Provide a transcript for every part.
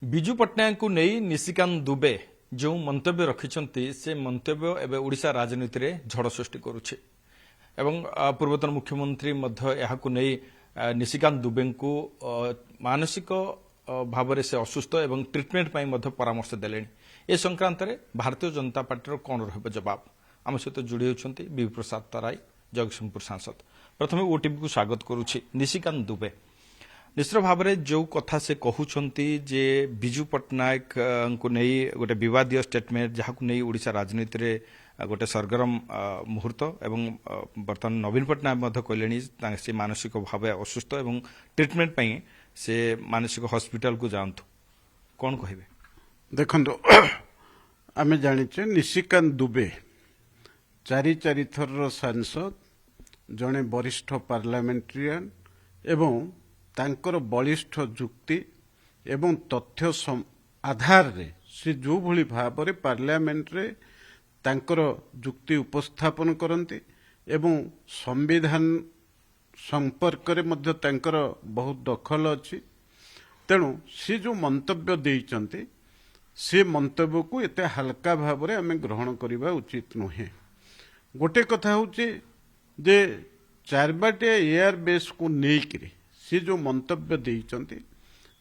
ବିଜୁ ପଟ୍ଟନାୟକଙ୍କୁ ନେଇ ନିଶିକାନ୍ତ ଦୁବେ ଯେଉଁ ମନ୍ତବ୍ୟ ରଖିଛନ୍ତି ସେ ମନ୍ତବ୍ୟ ଏବେ ଓଡ଼ିଶା ରାଜନୀତିରେ ଝଡ଼ ସୃଷ୍ଟି କରୁଛି ଏବଂ ପୂର୍ବତନ ମୁଖ୍ୟମନ୍ତ୍ରୀ ମଧ୍ୟ ଏହାକୁ ନେଇ ନିଶିକାନ୍ତ ଦୁବେଙ୍କୁ ମାନସିକ ଭାବରେ ସେ ଅସୁସ୍ଥ ଏବଂ ଟ୍ରିଟମେଣ୍ଟ ପାଇଁ ମଧ୍ୟ ପରାମର୍ଶ ଦେଲେଣି ଏ ସଂକ୍ରାନ୍ତରେ ଭାରତୀୟ ଜନତା ପାର୍ଟିର କ'ଣ ରହିବ ଜବାବ ଆମ ସହିତ ଯୋଡ଼ି ହେଉଛନ୍ତି ବିଭୁ ପ୍ରସାଦ ତରାଇ ଜଗତସିଂହପୁର ସାଂସଦ ପ୍ରଥମେ ଓଟିଭିକୁ ସ୍ୱାଗତ କରୁଛି ନିଶିକାନ୍ତ ଦୁବେ ନିଶ୍ଚିତ ଭାବରେ ଯେଉଁ କଥା ସେ କହୁଛନ୍ତି ଯେ ବିଜୁ ପଟ୍ଟନାୟକଙ୍କୁ ନେଇ ଗୋଟେ ବିବାଦୀୟ ଷ୍ଟେଟମେଣ୍ଟ ଯାହାକୁ ନେଇ ଓଡ଼ିଶା ରାଜନୀତିରେ ଗୋଟେ ସରଗରମ ମୁହୂର୍ତ୍ତ ଏବଂ ବର୍ତ୍ତମାନ ନବୀନ ପଟ୍ଟନାୟକ ମଧ୍ୟ କହିଲେଣି ସେ ମାନସିକ ଭାବେ ଅସୁସ୍ଥ ଏବଂ ଟ୍ରିଟମେଣ୍ଟ ପାଇଁ ସେ ମାନସିକ ହସ୍ପିଟାଲକୁ ଯାଆନ୍ତୁ କ'ଣ କହିବେ ଦେଖନ୍ତୁ ଆମେ ଜାଣିଛେ ନିଶିକାନ୍ତ ଦୁବେ ଚାରି ଥରର ସାଂସଦ ଜଣେ ବରିଷ୍ଠ ପାର୍ଲାମେଣ୍ଟାରିଆନ୍ ଏବଂ ତାଙ୍କର ବଳିଷ୍ଠ ଯୁକ୍ତି ଏବଂ ତଥ୍ୟ ଆଧାରରେ ସେ ଯେଉଁଭଳି ଭାବରେ ପାର୍ଲାମେଣ୍ଟରେ ତାଙ୍କର ଯୁକ୍ତି ଉପସ୍ଥାପନ କରନ୍ତି ଏବଂ ସମ୍ବିଧାନ ସମ୍ପର୍କରେ ମଧ୍ୟ ତାଙ୍କର ବହୁତ ଦଖଲ ଅଛି ତେଣୁ ସେ ଯେଉଁ ମନ୍ତବ୍ୟ ଦେଇଛନ୍ତି ସେ ମନ୍ତବ୍ୟକୁ ଏତେ ହାଲକା ଭାବରେ ଆମେ ଗ୍ରହଣ କରିବା ଉଚିତ ନୁହେଁ ଗୋଟେ କଥା ହେଉଛି ଯେ ଚାରବାଟିଆ ଏୟାର ବେସ୍କୁ ନେଇକରି ସେ ଯେଉଁ ମନ୍ତବ୍ୟ ଦେଇଛନ୍ତି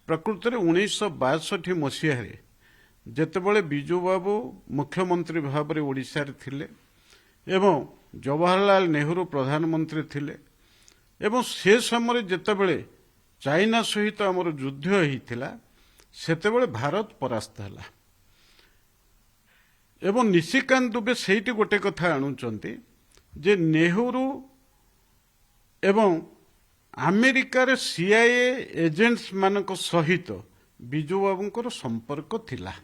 ପ୍ରକୃତରେ 1962 ମସିହାରେ ଯେତେବେଳେ ବିଜୁବାବୁ ମୁଖ୍ୟମନ୍ତ୍ରୀ ଭାବରେ ଓଡ଼ିଶାରେ ଥିଲେ ଏବଂ ଜବାହରଲାଲ ନେହେରୁ ପ୍ରଧାନମନ୍ତ୍ରୀ ଥିଲେ ଏବଂ ସେ ସମୟରେ ଯେତେବେଳେ ଚାଇନା ସହିତ ଆମର ଯୁଦ୍ଧ ହୋଇଥିଲା ସେତେବେଳେ ଭାରତ ପରାସ୍ତ ହେଲା ଏବଂ ନିଶିକାନ୍ତ ଦୁବେ ସେଇଠି ଗୋଟେ କଥା ଆଣୁଛନ୍ତି ଯେ ନେହେରୁ ଏବଂ ଆମେରିକାର ସିଆଇଏ ଏଜେଣ୍ଟସ୍ ମାନଙ୍କ ସହିତ ବିଜୁବାବୁଙ୍କର ସମ୍ପର୍କ ଥିଲା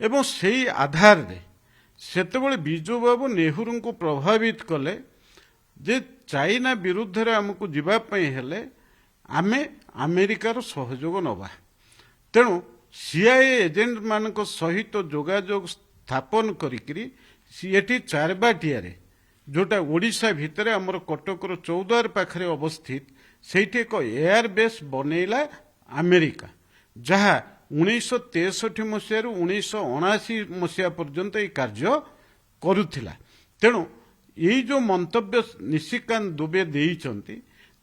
ଏବଂ ସେହି ଆଧାରରେ ସେତେବେଳେ ବିଜୁବାବୁ ନେହେରୁଙ୍କୁ ପ୍ରଭାବିତ କଲେ ଯେ ଚାଇନା ବିରୁଦ୍ଧରେ ଆମକୁ ଯିବା ପାଇଁ ହେଲେ ଆମେ ଆମେରିକାର ସହଯୋଗ ନେବା ତେଣୁ ସିଆଇଏ ଏଜେଣ୍ଟ ମାନଙ୍କ ସହିତ ଯୋଗାଯୋଗ ସ୍ଥାପନ କରିକିରି ଏଠି ଚାରବାଟିଆରେ ଯୋଉଟା ଓଡ଼ିଶା ଭିତରେ ଆମର କଟକର ଚୌଦ୍ୱାର ପାଖରେ ଅବସ୍ଥିତ ସେଇଠି ଏକ ଏୟାର ବେସ୍ ବନେଇଲା ଆମେରିକା ଯାହା 1963 ମସିହାରୁ 1979 ମସିହା ପର୍ଯ୍ୟନ୍ତ ଏହି କାର୍ଯ୍ୟ କରୁଥିଲା ତେଣୁ ଏଇ ଯେଉଁ ମନ୍ତବ୍ୟ ନିଶିକାନ୍ତ ଦୁବେ ଦେଇଛନ୍ତି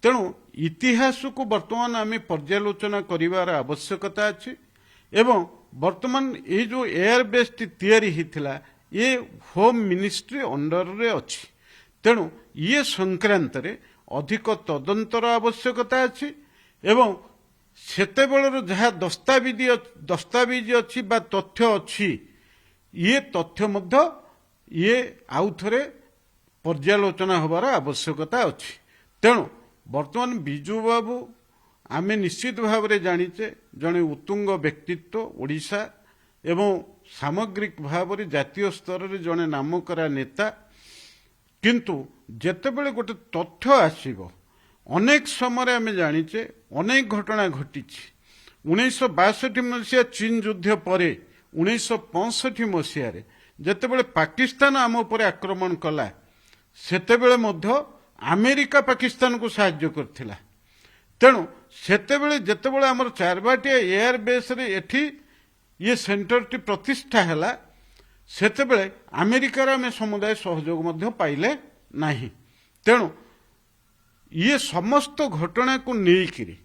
ତେଣୁ ଇତିହାସକୁ ବର୍ତ୍ତମାନ ଆମେ ପର୍ଯ୍ୟାଲୋଚନା କରିବାର ଆବଶ୍ୟକତା ଅଛି ଏବଂ ବର୍ତ୍ତମାନ ଏଇ ଯେଉଁ ଏୟାର ବେସ୍ଟି ତିଆରି ହୋଇଥିଲା ଏ ହୋମ୍ ମିନିଷ୍ଟ୍ରି ଅଣ୍ଡରରେ ଅଛି ତେଣୁ ଇଏ ସଂକ୍ରାନ୍ତରେ ଅଧିକ ତଦନ୍ତର ଆବଶ୍ୟକତା ଅଛି ଏବଂ ସେତେବେଳର ଯାହା ଦସ୍ତାବିଜ ଅଛି ବା ତଥ୍ୟ ଅଛି ଇଏ ତଥ୍ୟ ମଧ୍ୟ ଇଏ ଆଉ ଥରେ ପର୍ଯ୍ୟାଲୋଚନା ହେବାର ଆବଶ୍ୟକତା ଅଛି ତେଣୁ ବର୍ତ୍ତମାନ ବିଜୁବାବୁ ଆମେ ନିଶ୍ଚିତ ଭାବରେ ଜାଣିଛେ ଜଣେ ଉତ୍ତୁଙ୍ଗ ବ୍ୟକ୍ତିତ୍ୱ ଓଡ଼ିଶା ଏବଂ ସାମଗ୍ରିକ ଭାବରେ ଜାତୀୟ ସ୍ତରରେ ଜଣେ ନାମକରା ନେତା କିନ୍ତୁ ଯେତେବେଳେ ଗୋଟେ ତଥ୍ୟ ଆସିବ ଅନେକ ସମୟରେ ଆମେ ଜାଣିଛେ ଅନେକ ଘଟଣା ଘଟିଛି 1962 ମସିହା ଚୀନ ଯୁଦ୍ଧ ପରେ 1965 ମସିହାରେ ଯେତେବେଳେ ପାକିସ୍ତାନ ଆମ ଉପରେ ଆକ୍ରମଣ କଲା ସେତେବେଳେ ମଧ୍ୟ ଆମେରିକା ପାକିସ୍ତାନକୁ ସାହାଯ୍ୟ କରିଥିଲା ତେଣୁ ସେତେବେଳେ ଯେତେବେଳେ ଆମର ଚାରବାଟିଆ ଏୟାର ବେସ୍ରେ ଏଠି ଇଏ ସେଣ୍ଟରଟି ପ୍ରତିଷ୍ଠା ହେଲା ସେତେବେଳେ ଆମେରିକାର ଆମେ ସମୁଦାୟ ସହଯୋଗ ମଧ୍ୟ ପାଇଲେ ନାହିଁ ତେଣୁ ଇଏ ସମସ୍ତ ଘଟଣାକୁ ନେଇକରି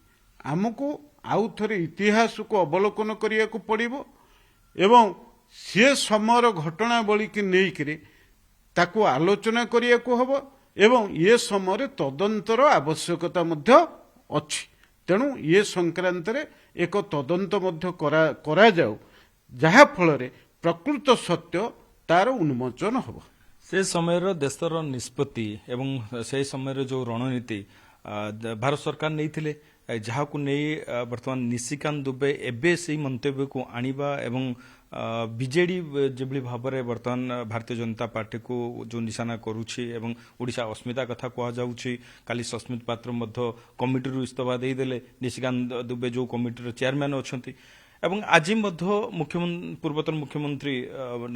ଆମକୁ ଆଉ ଥରେ ଇତିହାସକୁ ଅବଲୋକନ କରିବାକୁ ପଡ଼ିବ ଏବଂ ସେ ସମୟର ଘଟଣାବଳୀକି ନେଇକରି ତାକୁ ଆଲୋଚନା କରିବାକୁ ହେବ ଏବଂ ଏ ସମୟରେ ତଦନ୍ତର ଆବଶ୍ୟକତା ମଧ୍ୟ ଅଛି ତେଣୁ ଏ ସଂକ୍ରାନ୍ତରେ ଏକ ତଦନ୍ତ ମଧ୍ୟ କରାଯାଉ ଯାହାଫଳରେ ପ୍ରକୃତ ସତ୍ୟ ତାର ଉନ୍ମୋଚନ ହେବ ସେ ସମୟର ଦେଶର ନିଷ୍ପତ୍ତି ଏବଂ ସେହି ସମୟରେ ଯେଉଁ ରଣନୀତି ଭାରତ ସରକାର ନେଇଥିଲେ ଯାହାକୁ ନେଇ ବର୍ତ୍ତମାନ ନିଶିକାନ୍ତ ଦୁବେ ଏବେ ସେହି ମନ୍ତବ୍ୟକୁ ଆଣିବା ଏବଂ ବିଜେଡି ଯେଭଳି ଭାବରେ ବର୍ତ୍ତମାନ ଭାରତୀୟ ଜନତା ପାର୍ଟିକୁ ଯେଉଁ ନିଶାନା କରୁଛି ଏବଂ ଓଡ଼ିଶା ଅସ୍ମିତା କଥା କୁହାଯାଉଛି କାଲି ସସ୍ମିତ ପାତ୍ର ମଧ୍ୟ କମିଟିରୁ ଇସ୍ତଫା ଦେଇଦେଲେ ନିଶିକାନ୍ତ ଦୁବେ ଯେଉଁ କମିଟିର ଚେୟାରମ୍ୟାନ୍ ଅଛନ୍ତି ଏବଂ ଆଜି ମଧ୍ୟ ପୂର୍ବତନ ମୁଖ୍ୟମନ୍ତ୍ରୀ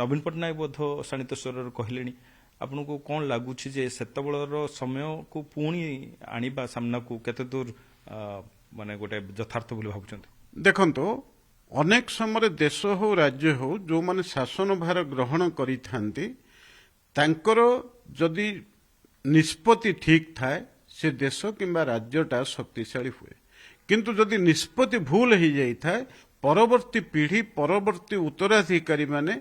ନବୀନ ପଟ୍ଟନାୟକ ମଧ୍ୟ ଶାଣିତ ସ୍ୱରରେ କହିଲେଣି ଆପଣଙ୍କୁ କ'ଣ ଲାଗୁଛି ଯେ ସେତେବେଳର ସମୟକୁ ପୁଣି ଆଣିବା ସାମ୍ନାକୁ କେତେ ଦୂର ମାନେ ଗୋଟେ ଯଥାର୍ଥ ବୋଲି ଭାବୁଛନ୍ତି ଦେଖନ୍ତୁ ଅନେକ ସମୟରେ ଦେଶ ହଉ ରାଜ୍ୟ ହଉ ଯେଉଁମାନେ ଶାସନ ଭାର ଗ୍ରହଣ କରିଥାନ୍ତି ତାଙ୍କର ଯଦି ନିଷ୍ପତ୍ତି ଠିକ୍ ଥାଏ ସେ ଦେଶ କିମ୍ବା ରାଜ୍ୟଟା ଶକ୍ତିଶାଳୀ ହୁଏ। କିନ୍ତୁ ଯଦି ନିଷ୍ପତ୍ତି ଭୁଲ ହେଇଯାଇଥାଏ ପରବର୍ତ୍ତୀ ପିଢ଼ି ପରବର୍ତ୍ତୀ ଉତ୍ତରାଧିକାରୀମାନେ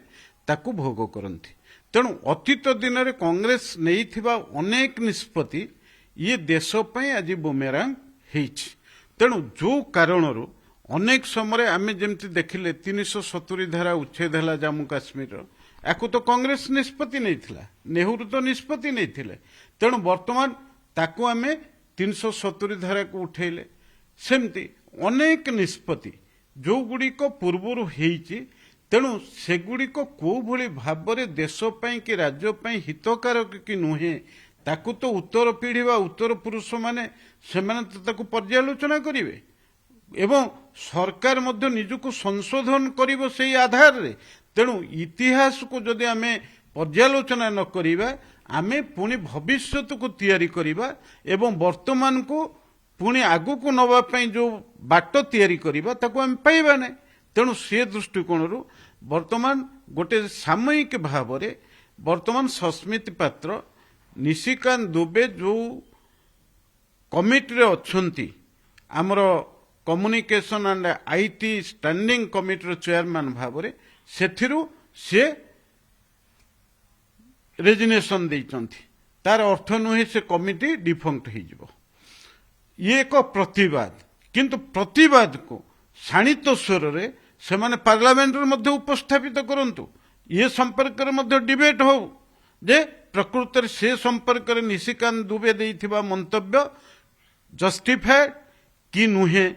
ତାକୁ ଭୋଗ କରନ୍ତି। ତେଣୁ ଅତୀତ ଦିନରେ କଂଗ୍ରେସ ନେଇଥିବା ଅନେକ ନିଷ୍ପତ୍ତି ଇଏ ଦେଶ ପାଇଁ ଆଜି ବୁମେରାଙ୍ଗ ହେଇଛି। ତେଣୁ ଯେଉଁ କାରଣରୁ ଅନେକ ସମୟରେ ଆମେ ଯେମିତି ଦେଖିଲେ 370 ଧାରା ଉଚ୍ଛେଦ ହେଲା ଜାମ୍ମୁ କାଶ୍ମୀରର, ୟାକୁ ତ କଂଗ୍ରେସ ନିଷ୍ପତ୍ତି ନେଇଥିଲା, ନେହେରୁ ତ ନିଷ୍ପତ୍ତି ନେଇଥିଲେ। ତେଣୁ ବର୍ତ୍ତମାନ ତାକୁ ଆମେ 370 ଧାରାକୁ ଉଠେଇଲେ। ସେମିତି ଅନେକ ନିଷ୍ପତ୍ତି ଯେଉଁଗୁଡ଼ିକ ପୂର୍ବରୁ ହେଇଛି, ତେଣୁ ସେଗୁଡ଼ିକ କେଉଁଭଳି ଭାବରେ ଦେଶ ପାଇଁ କି ରାଜ୍ୟ ପାଇଁ ହିତକାରକ କି ନୁହେଁ ତାକୁ ତ ଉତ୍ତର ପିଢ଼ି ବା ଉତ୍ତର ପୁରୁଷମାନେ ସେମାନେ ତ ତାକୁ ପର୍ଯ୍ୟାଲୋଚନା କରିବେ ଏବଂ ସରକାର ମଧ୍ୟ ନିଜକୁ ସଂଶୋଧନ କରିବ ସେହି ଆଧାରରେ। ତେଣୁ ଇତିହାସକୁ ଯଦି ଆମେ ପର୍ଯ୍ୟାଲୋଚନା ନ କରିବା ଆମେ ପୁଣି ଭବିଷ୍ୟତକୁ ତିଆରି କରିବା ଏବଂ ବର୍ତ୍ତମାନକୁ ପୁଣି ଆଗକୁ ନେବା ପାଇଁ ଯେଉଁ ବାଟ ତିଆରି କରିବା ତାକୁ ଆମେ ପାଇବା ନାହିଁ। ତେଣୁ ସେ ଦୃଷ୍ଟିକୋଣରୁ ବର୍ତ୍ତମାନ ଗୋଟେ ସାମୟିକ ଭାବରେ ବର୍ତ୍ତମାନ ସସ୍ମିତ ପାତ୍ର, ନିଶିକାନ୍ତ ଦୁବେ ଯେଉଁ କମିଟିରେ ଅଛନ୍ତି, ଆମର କମ୍ୟୁନିକେସନ ଆଣ୍ଡ ଆଇଟି ଷ୍ଟାଣ୍ଡିଂ କମିଟିର ଚେୟାରମ୍ୟାନ ଭାବରେ, ସେଥିରୁ ସେ ରେଜିଗ୍ନେସନ ଦେଇଛନ୍ତି। ତାର ଅର୍ଥ ନୁହେଁ ସେ କମିଟି ଡିଫଙ୍କ୍ଟ ହେଇଯିବ। ଇଏ ଏକ ପ୍ରତିବାଦ, କିନ୍ତୁ ପ୍ରତିବାଦକୁ ଶାଣିତ ସ୍ୱରରେ ସେମାନେ ପାର୍ଲାମେଣ୍ଟରେ ମଧ୍ୟ ଉପସ୍ଥାପିତ କରନ୍ତୁ। ଇଏ ସମ୍ପର୍କରେ ମଧ୍ୟ ଡିବେଟ୍ ହଉ ଯେ ପ୍ରକୃତରେ ସେ ସମ୍ପର୍କରେ ନିଶିକାନ୍ତ ଦୁବେ ଦେଇଥିବା ମନ୍ତବ୍ୟ ଜଷ୍ଟିଫାଏଡ୍ କି ନୁହେଁ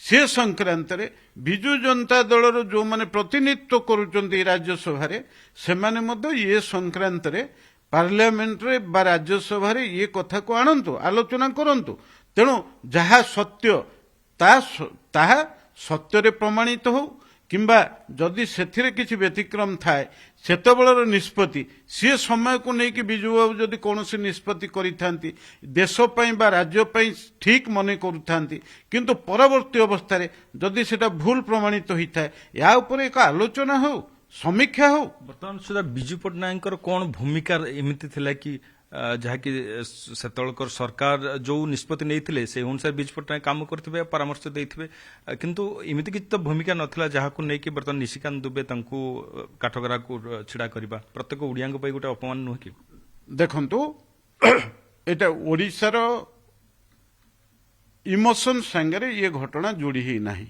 ସେ ସଂକ୍ରାନ୍ତରେ ବିଜୁ ଜନତା ଦଳର ଯେଉଁମାନେ ପ୍ରତିନିଧିତ୍ୱ କରୁଛନ୍ତି ରାଜ୍ୟସଭାରେ ସେମାନେ ମଧ୍ୟ ଇଏ ସଂକ୍ରାନ୍ତରେ ପାର୍ଲାମେଣ୍ଟରେ ବା ରାଜ୍ୟସଭାରେ ଇଏ କଥାକୁ ଆଣନ୍ତୁ, ଆଲୋଚନା କରନ୍ତୁ। ତେଣୁ ଯାହା ସତ୍ୟ ତାହା ସତ୍ୟରେ ପ୍ରମାଣିତ ହଉ କିମ୍ବା ଯଦି ସେଥିରେ କିଛି ବ୍ୟତିକ୍ରମ ଥାଏ ସେତେବେଳର ନିଷ୍ପତ୍ତି ସିଏ ସମୟକୁ ନେଇକି ବିଜୁବାବୁ ଯଦି କୌଣସି ନିଷ୍ପତ୍ତି କରିଥାନ୍ତି ଦେଶ ପାଇଁ ବା ରାଜ୍ୟ ପାଇଁ ଠିକ୍ ମନେ କରୁଥାନ୍ତି, କିନ୍ତୁ ପରବର୍ତ୍ତୀ ଅବସ୍ଥାରେ ଯଦି ସେଟା ଭୁଲ ପ୍ରମାଣିତ ହୋଇଥାଏ ୟା ଉପରେ ଏକ ଆଲୋଚନା ହେଉ, ସମୀକ୍ଷା ହେଉ। ବର୍ତ୍ତମାନ ସୁଦ୍ଧା ବିଜୁ ପଟ୍ଟନାୟକଙ୍କର କ'ଣ ଭୂମିକା ଏମିତି ଥିଲା କି ଯାହାକି ସେତେବେଳକର ସରକାର ଯେଉଁ ନିଷ୍ପତ୍ତି ନେଇଥିଲେ ସେ ଅନୁସାରେ ବିଜୁ ପଟ୍ଟନାୟକ କାମ କରିଥିବେ, ପରାମର୍ଶ ଦେଇଥିବେ, କିନ୍ତୁ ଏମିତି କିଛି ତ ଭୂମିକା ନଥିଲା ଯାହାକୁ ନେଇକି ବର୍ତ୍ତମାନ ନିଶିକାନ୍ତ ଦୁବେ ତାଙ୍କୁ କାଠଗରାକୁ ଛିଡ଼ା କରିବା ପ୍ରତ୍ୟେକ ଓଡ଼ିଆଙ୍କ ପାଇଁ ଗୋଟେ ଅପମାନ ନୁହେଁ କି? ଦେଖନ୍ତୁ, ଏଇଟା ଓଡ଼ିଶାର ଇମୋସନ ସାଙ୍ଗରେ ଇଏ ଘଟଣା ଯୋଡ଼ି ହେଇନାହିଁ,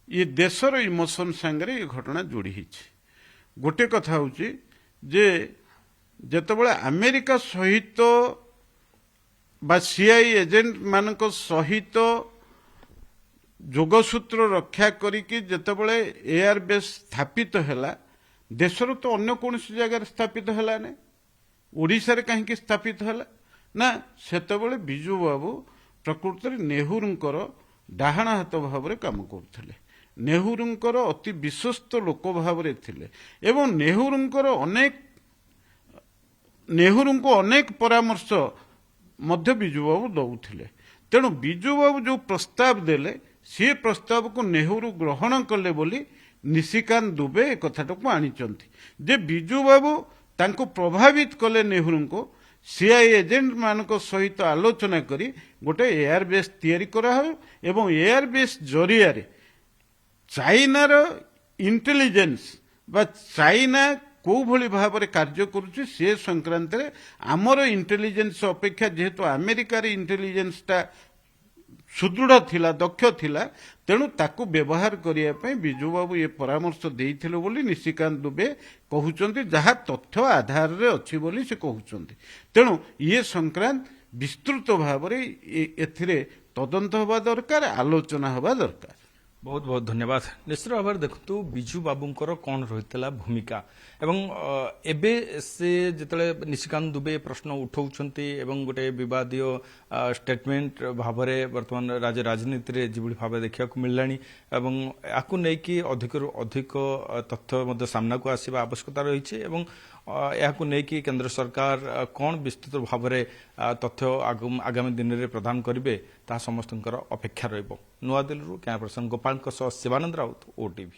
ଇଏ ଦେଶର ଇମୋସନ ସାଙ୍ଗରେ ଇଏ ଘଟଣା ଯୋଡ଼ି ହେଇଛି। ଗୋଟେ କଥା ହେଉଛି ଯେ ଯେତେବେଳେ ଆମେରିକା ସହିତ ବା ସିଆଇ ଏଜେଣ୍ଟ ମାନଙ୍କ ସହିତ ଯୋଗସୂତ୍ର ରକ୍ଷା କରିକି ଯେତେବେଳେ ଏୟାର ବେସ୍ ସ୍ଥାପିତ ହେଲା, ଦେଶର ତ ଅନ୍ୟ କୌଣସି ଜାଗାରେ ସ୍ଥାପିତ ହେଲା ନାହିଁ, ଓଡ଼ିଶାରେ କାହିଁକି ସ୍ଥାପିତ ହେଲା ନା ସେତେବେଳେ ବିଜୁ ବାବୁ ପ୍ରକୃତରେ ନେହେରୁଙ୍କର ଡାହାଣ ହାତ ଭାବରେ କାମ କରୁଥିଲେ, ନେହେରୁଙ୍କର ଅତି ବିଶ୍ୱସ୍ତ ଲୋକ ଭାବରେ ଥିଲେ ଏବଂ ନେହେରୁଙ୍କୁ ଅନେକ ପରାମର୍ଶ ମଧ୍ୟ ବିଜୁବାବୁ ଦେଉଥିଲେ। ତେଣୁ ବିଜୁବାବୁ ଯେଉଁ ପ୍ରସ୍ତାବ ଦେଲେ ସେ ପ୍ରସ୍ତାବକୁ ନେହେରୁ ଗ୍ରହଣ କଲେ ବୋଲି ନିଶିକାନ୍ତ ଦୁବେ ଏ କଥାଟାକୁ ଆଣିଛନ୍ତି ଯେ ବିଜୁବାବୁ ତାଙ୍କୁ ପ୍ରଭାବିତ କଲେ ନେହେରୁଙ୍କୁ ସିଆଇ ଏଜେଣ୍ଟ ମାନଙ୍କ ସହିତ ଆଲୋଚନା କରି ଗୋଟେ ଏୟାର ବେସ୍ ତିଆରି କରାହେବ ଏବଂ ଏୟାର ବେସ୍ ଜରିଆରେ ଚାଇନାର ଇଣ୍ଟେଲିଜେନ୍ସ ବା ଚାଇନା କୋଉଭଳି ଭାବରେ କାର୍ଯ୍ୟ କରୁଛି ସେ ସଂକ୍ରାନ୍ତରେ ଆମର ଇଣ୍ଟେଲିଜେନ୍ସ ଅପେକ୍ଷା ଯେହେତୁ ଆମେରିକାର ଇଣ୍ଟେଲିଜେନ୍ସଟା ସୁଦୃଢ଼ ଥିଲା, ଦକ୍ଷ ଥିଲା, ତେଣୁ ତାକୁ ବ୍ୟବହାର କରିବା ପାଇଁ ବିଜୁବାବୁ ଏ ପରାମର୍ଶ ଦେଇଥିଲେ ବୋଲି ନିଶିକାନ୍ତ ଦୁବେ କହୁଛନ୍ତି, ଯାହା ତଥ୍ୟ ଆଧାରରେ ଅଛି ବୋଲି ସେ କହୁଛନ୍ତି। ତେଣୁ ଇଏ ସଂକ୍ରାନ୍ତ ବିସ୍ତୃତ ଭାବରେ ଏଥିରେ ତଦନ୍ତ ହେବା ଦରକାର, ଆଲୋଚନା ହେବା ଦରକାର। ବହୁତ ବହୁତ ଧନ୍ୟବାଦ। ନିଶ୍ଚିତ ଭାବରେ ଦେଖନ୍ତୁ ବିଜୁ ବାବୁଙ୍କର କ'ଣ ରହିଥିଲା ଭୂମିକା ଏବଂ ଏବେ ସେ ଯେତେବେଳେ ନିଶିକାନ୍ତ ଦୁବେ ପ୍ରଶ୍ନ ଉଠାଉଛନ୍ତି ଏବଂ ଗୋଟେ ବିବାଦୀୟ ଷ୍ଟେଟମେଣ୍ଟ ଭାବରେ ବର୍ତ୍ତମାନ ରାଜନୀତିରେ ଯେଭଳି ଭାବେ ଦେଖିବାକୁ ମିଳିଲାଣି ଏବଂ ୟାକୁ ନେଇକି ଅଧିକରୁ ଅଧିକ ତଥ୍ୟ ମଧ୍ୟ ସାମ୍ନାକୁ ଆସିବା ଆବଶ୍ୟକତା ରହିଛି ଏବଂ ଏହାକୁ ନେଇକି କେନ୍ଦ୍ର ସରକାର କ'ଣ ବିସ୍ତୃତ ଭାବରେ ତଥ୍ୟ ଆଗାମୀ ଦିନରେ ପ୍ରଦାନ କରିବେ ତାହା ସମସ୍ତଙ୍କର ଅପେକ୍ଷା ରହିବ। ନୂଆଦିଲ୍ଲୀରୁ କ୍ୟାମରା ପର୍ସନ ଗୋପାଳଙ୍କ ସହ ଶିବାନନ୍ଦ ରାଉତ, OTV।